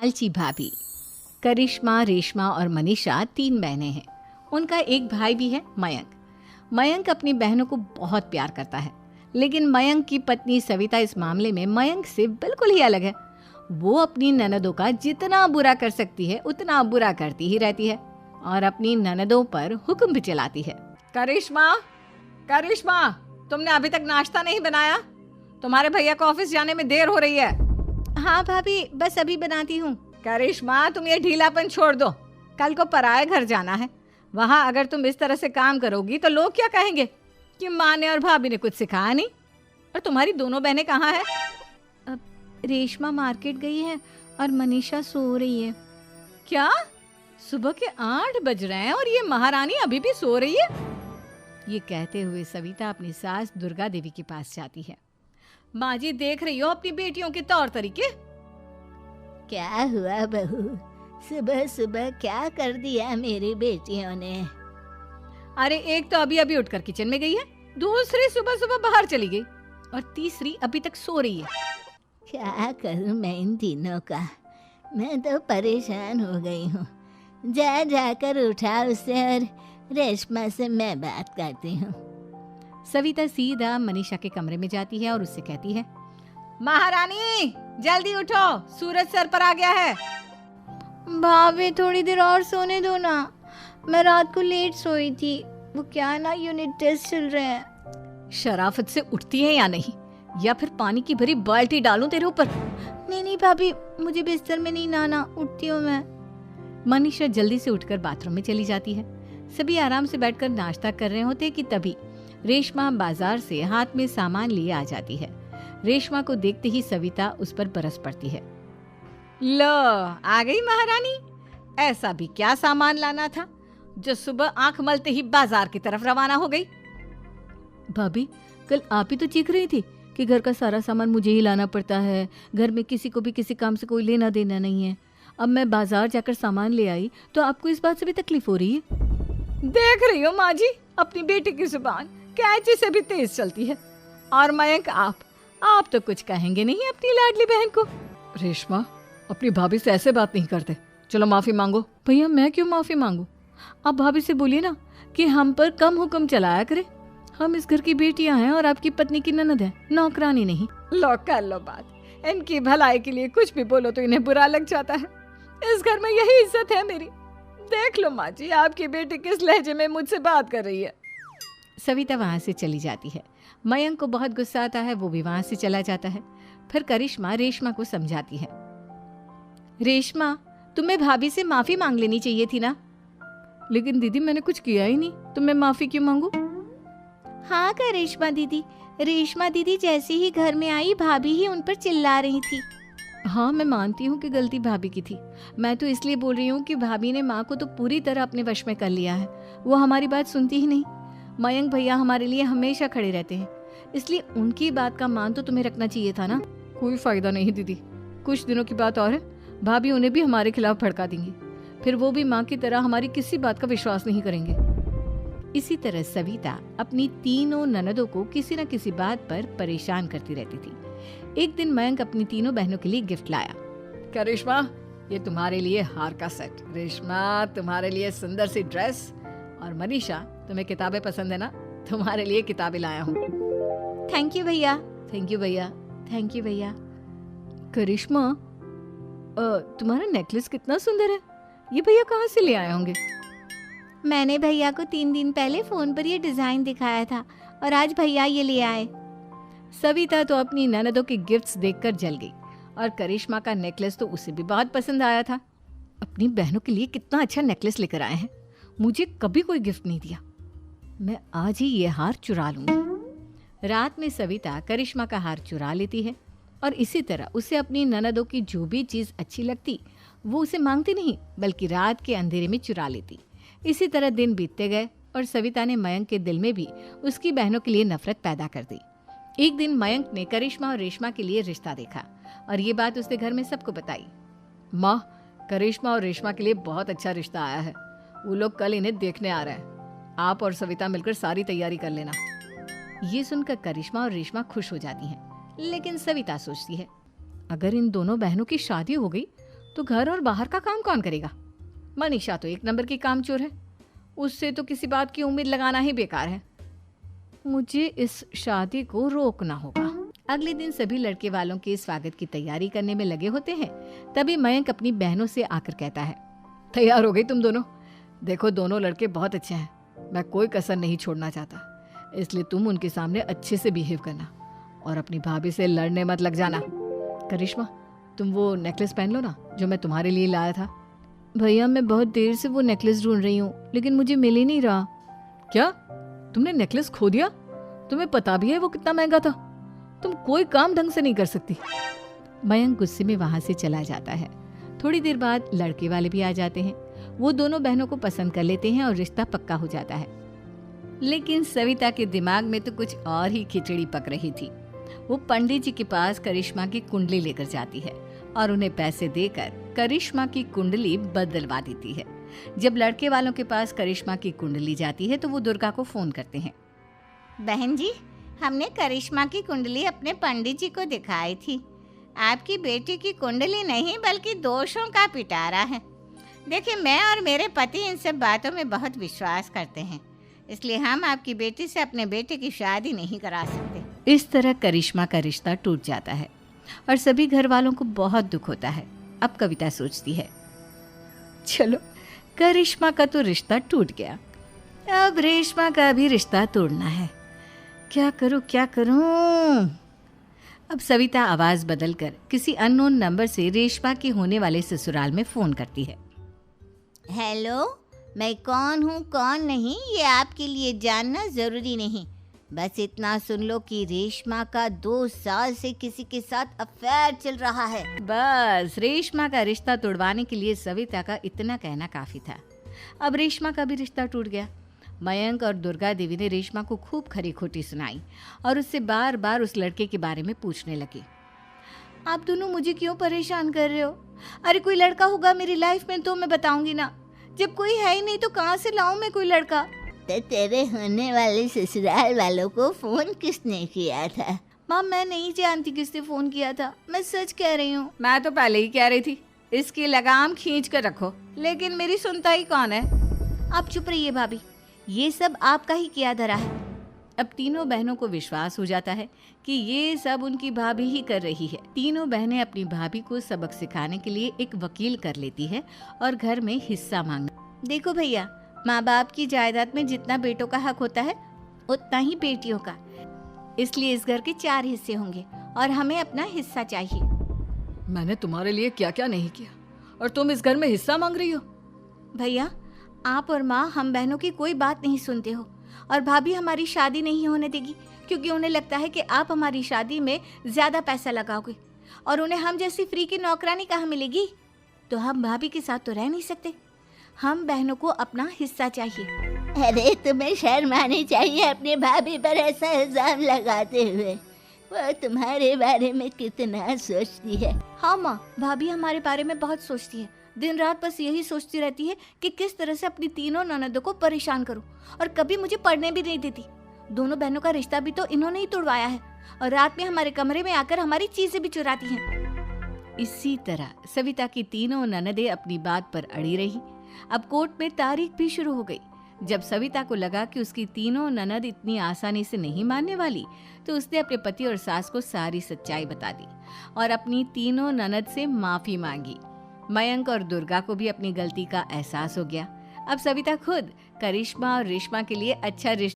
लालची भाभी। करिश्मा, रेशमा और मनीषा 3 बहनें हैं। उनका एक भाई भी है, मयंक। मयंक अपनी बहनों को बहुत प्यार करता है, लेकिन मयंक की पत्नी सविता इस मामले में मयंक से बिल्कुल ही अलग है। वो अपनी ननदों का जितना बुरा कर सकती है उतना बुरा करती ही रहती है और अपनी ननदों पर हुक्म भी चलाती है। करिश्मा, करिश्मा, तुमने अभी तक नाश्ता नहीं बनाया? तुम्हारे भैया को ऑफिस जाने में देर हो रही है। हाँ भाभी, बस अभी बनाती हूँ। करिश्मा, तुम ये ढीलापन छोड़ दो। कल को पराए घर जाना है। वहाँ अगर तुम इस तरह से काम करोगी तो लोग क्या कहेंगे कि माँ ने और भाभी ने कुछ सिखाया नहीं। और तुम्हारी दोनों बहनें कहाँ हैं? अब रेशमा मार्केट गई है और मनीषा सो रही है। क्या? सुबह के 8 बज रहे हैं और ये महारानी अभी भी सो रही है? ये कहते हुए सविता अपनी सास दुर्गा देवी के पास जाती है। माँ जी, देख रही हो अपनी बेटियों के तौर तरीके? क्या हुआ बहू, सुबह सुबह क्या कर दिया मेरी बेटियों ने? अरे एक तो अभी अभी उठकर किचन में गई है, दूसरी सुबह सुबह बाहर चली गई और तीसरी अभी तक सो रही है। क्या करूं मैं इन तीनों का, मैं तो परेशान हो गई हूँ। जा जाकर उठा उसे और रेशमा से मैं बात करती हूँ। सविता सीधा मनीषा के कमरे में जाती है और उससे कहती है, महारानी जल्दी उठो, सूरज सर पर आ गया है। भाभी थोड़ी देर और सोने दो ना, मैं रात को लेट सोई थी। वो क्या है ना, यूनिट टेस्ट चल रहे हैं। शराफत से उठती है या नहीं, या फिर पानी की भरी बाल्टी डालूं तेरे ऊपर? नहीं नहीं भाभी, मुझे बिस्तर में नहीं नहाना, उठती हूँ मैं। मनीषा जल्दी से उठकर बाथरूम में चली जाती है। सभी आराम से बैठकर नाश्ता कर रहे होते कि तभी रेशमा बाजार से हाथ में सामान लिए आ जाती है। रेशमा को देखते ही सविता उस पर बरस पड़ती है। लो, आ गई महारानी। ऐसा भी क्या सामान लाना था जो सुबह आंख मलते ही बाजार की तरफ रवाना हो गई? भाभी, कल आप ही तो चीख रही थी कि घर का सारा सामान मुझे ही लाना पड़ता है, घर में किसी को भी किसी काम से कोई लेना देना नहीं है। अब मैं बाजार जाकर सामान ले आई तो आपको इस बात से भी तकलीफ हो रही है? देख रही हो माँ जी, अपनी बेटी की जुबान कैंची से भी तेज चलती है। और मयंक, आप तो कुछ कहेंगे नहीं अपनी लाडली बहन को। रेशमा, अपनी भाभी से ऐसे बात नहीं करते। चलो माफी मांगो। भैया, मैं क्यों माफी मांगू? आप भाभी से बोलिए ना कि हम पर कम हुक्म चलाया करे। हम इस घर की बेटियां हैं और आपकी पत्नी की ननद है, नौकरानी नहीं। लो कर लो बात। इनकी भलाई के लिए कुछ भी बोलो तो इन्हें बुरा लग जाता है। इस घर में यही इज्जत है मेरी। देख लो माँ जी, आपकी बेटी किस लहजे में मुझसे बात कर रही है। सविता वहां से चली जाती है। मयंक को बहुत गुस्सा आता है, वो भी वहां से चला जाता है। फिर करिश्मा रेशमा को समझाती है, रेशमा, तुम्हें भाभी से माफी मांग लेनी चाहिए थी ना। लेकिन दीदी, मैंने कुछ किया ही नहीं, तो मैं माफी क्यों मांगू? हाँ करिश्मा दीदी, रेशमा दीदी जैसे ही घर में आई भाभी ही उन पर चिल्ला रही थी। हाँ, मैं मानती हूँ कि गलती भाभी की थी। मैं तो इसलिए बोल रही हूँ कि भाभी ने माँ को तो पूरी तरह अपने वश में कर लिया है। वो हमारी बात सुनती ही नहीं। मयंक भैया हमारे लिए हमेशा खड़े रहते हैं, इसलिए उनकी बात का मान तो तुम्हें रखना चाहिए था ना। कोई फायदा नहीं दीदी, कुछ दिनों की बात और है, भाभी उन्हें भी हमारे खिलाफ भड़का देंगी। फिर वो भी माँ की तरह हमारी किसी बात का विश्वास नहीं करेंगे। इसी तरह सविता अपनी तीनों ननदों को किसी न किसी बात पर परेशान करती रहती थी। एक दिन मयंक अपनी तीनों बहनों के लिए गिफ्ट लाया। क्या रेशमा, ये तुम्हारे लिए हार का सेट। रेशमा, तुम्हारे लिए सुंदर सी ड्रेस। और मनीषा, तुम्हें किताबें पसंद है ना, तुम्हारे लिए किताबें लाया हूँ। थैंक यू भैया। थैंक यू भैया। थैंक यू भैया। करिश्मा, तुम्हारा नेकलेस कितना सुंदर है। ये भैया कहाँ से ले आए होंगे? मैंने भैया को 3 दिन पहले फोन पर ये डिजाइन दिखाया था और आज भैया ये ले आए। सविता तो अपनी ननदों के गिफ्ट्स देखकर जल गई और करिश्मा का नेकलेस तो उसे भी बहुत पसंद आया था। अपनी बहनों के लिए कितना अच्छा नेकलेस लेकर आए हैं, मुझे कभी कोई गिफ्ट नहीं दिया। मैं आज ही ये हार चुरा लूंगी। रात में सविता करिश्मा का हार चुरा लेती है और इसी तरह उसे अपनी ननदों की जो भी चीज़ अच्छी लगती वो उसे मांगती नहीं, बल्कि रात के अंधेरे में चुरा लेती। इसी तरह दिन बीतते गए और सविता ने मयंक के दिल में भी उसकी बहनों के लिए नफरत पैदा कर दी। एक दिन मयंक ने करिश्मा और रेशमा के लिए रिश्ता देखा और ये बात उसने घर में सबको बताई। माँ, करिश्मा और रेशमा के लिए बहुत अच्छा रिश्ता आया है। वो लोग कल इन्हें देखने आ रहे हैं। आप और सविता मिलकर सारी तैयारी कर लेना। ये सुनकर करिश्मा और रेशमा खुश हो जाती हैं, लेकिन सविता सोचती है, अगर इन दोनों बहनों की शादी हो गई तो घर और बाहर का काम कौन करेगा? मनीषा तो एक नंबर की कामचोर है, उससे तो किसी बात की उम्मीद लगाना ही बेकार है। मुझे इस शादी को रोकना होगा। अगले दिन सभी लड़के वालों के स्वागत की तैयारी करने में लगे होते हैं। तभी मयंक अपनी बहनों से आकर कहता है, तैयार हो गई तुम दोनों? देखो दोनों लड़के बहुत अच्छे हैं, मैं कोई कसर नहीं छोड़ना चाहता, इसलिए तुम उनके सामने अच्छे से बिहेव करना और अपनी भाभी से लड़ने मत लग जाना। करिश्मा, तुम वो नेकलेस पहन लो ना जो मैं तुम्हारे लिए लाया था। भैया मैं बहुत देर से वो नेकलेस ढूंढ रही हूँ, लेकिन मुझे मिल ही नहीं रहा। क्या तुमने नेकलेस खो दिया? तुम्हें पता भी है वो कितना महंगा था? तुम कोई काम ढंग से नहीं कर सकती। मयंक गुस्से में वहां से चला जाता है। थोड़ी देर बाद लड़के वाले भी आ जाते हैं। वो दोनों बहनों को पसंद कर लेते हैं और रिश्ता पक्का हो जाता है। लेकिन सविता के दिमाग में तो कुछ और ही खिचड़ी पक रही थी। वो पंडित जी के पास करिश्मा की कुंडली लेकर जाती है और उन्हें पैसे देकर करिश्मा की कुंडली बदलवा देती है। जब लड़के वालों के पास करिश्मा की कुंडली जाती है तो वो दुर्गा को फोन करते हैं। बहन जी, हमने करिश्मा की कुंडली अपने पंडित जी को दिखाई थी। आपकी बेटी की कुंडली नहीं बल्कि दोषों का पिटारा है। देखिए, मैं और मेरे पति इन सब बातों में बहुत विश्वास करते हैं, इसलिए हम आपकी बेटी से अपने बेटे की शादी नहीं करा सकते। इस तरह करिश्मा का रिश्ता टूट जाता है और सभी घर वालों को बहुत दुख होता है। अब कविता सोचती है, चलो करिश्मा का तो रिश्ता टूट गया, अब रेशमा का भी रिश्ता तोड़ना है। क्या करूं? अब सविता आवाज बदलकर किसी अननोन नंबर से रेशमा के होने वाले ससुराल में फोन करती है। हेलो, मैं कौन हूँ कौन नहीं ये आपके लिए जानना ज़रूरी नहीं। बस इतना सुन लो कि रेशमा का 2 साल से किसी के साथ अफेयर चल रहा है। बस रेशमा का रिश्ता तोड़वाने के लिए सविता का इतना कहना काफी था। अब रेशमा का भी रिश्ता टूट गया। मयंक और दुर्गा देवी ने रेशमा को खूब खरी खोटी सुनाई और उससे बार बार उस लड़के के बारे में पूछने लगी। आप दोनों मुझे क्यों परेशान कर रहे हो? अरे कोई लड़का होगा मेरी लाइफ में तो मैं बताऊंगी ना, जब कोई है ही नहीं तो कहाँ से लाऊं मैं कोई लड़का? तो तेरे होने वाले ससुराल वालों को फोन किसने किया था? माँ, मैं नहीं जानती किसने फोन किया था, मैं सच कह रही हूँ। मैं तो पहले ही कह रही थी इसकी लगाम खींच कर रखो, लेकिन मेरी सुनता ही कौन है। आप चुप रहिए भाभी, ये सब आपका ही किया धरा है। अब तीनों बहनों को विश्वास हो जाता है कि ये सब उनकी भाभी ही कर रही है। तीनों बहनें अपनी भाभी को सबक सिखाने के लिए एक वकील कर लेती है और घर में हिस्सा मांगना। देखो भैया, माँ बाप की जायदाद में जितना बेटों का हक होता है उतना ही बेटियों का, इसलिए इस घर के 4 हिस्से होंगे और हमें अपना हिस्सा चाहिए। मैंने तुम्हारे लिए क्या क्या नहीं किया और तुम इस घर में हिस्सा मांग रही हो? भैया, आप और माँ हम बहनों की कोई बात नहीं सुनते हो और भाभी हमारी शादी नहीं होने देगी क्योंकि उन्हें लगता है कि आप हमारी शादी में ज्यादा पैसा लगाओगे और उन्हें हम जैसी फ्री की नौकरानी कहाँ मिलेगी। तो हम भाभी के साथ तो रह नहीं सकते, हम बहनों को अपना हिस्सा चाहिए। अरे तुम्हें शर्म आनी चाहिए अपने भाभी पर ऐसा इल्जाम लगाते हुए। वो तुम्हारे बारे में कितना सोचती है। हाँ माँ, भाभी हमारे बारे में बहुत सोचती है, दिन रात बस यही सोचती रहती है कि किस तरह से अपनी तीनों ननदों को परेशान करूं और कभी मुझे पढ़ने भी नहीं देती। दोनों बहनों का रिश्ता भी तो इन्होंने ही तोड़वाया है और रात में हमारे कमरे में आकर हमारी चीजें भी चुराती हैं। इसी तरह सविता की तीनों ननदें अपनी बात पर अड़ी रही। अब कोर्ट में तारीख भी शुरू हो गई। जब सविता को लगा कि उसकी तीनों ननद इतनी आसानी से नहीं मानने वाली, तो उसने अपने पति और सास को सारी सच्चाई बता दी और अपनी तीनों ननद से माफी मांगी। मयंक और दुर्गा को भी अपनी गलती का एहसास हो गया। अब सविता खुद करिश्मा और रेशमा के लिए अच्छा रिश्ता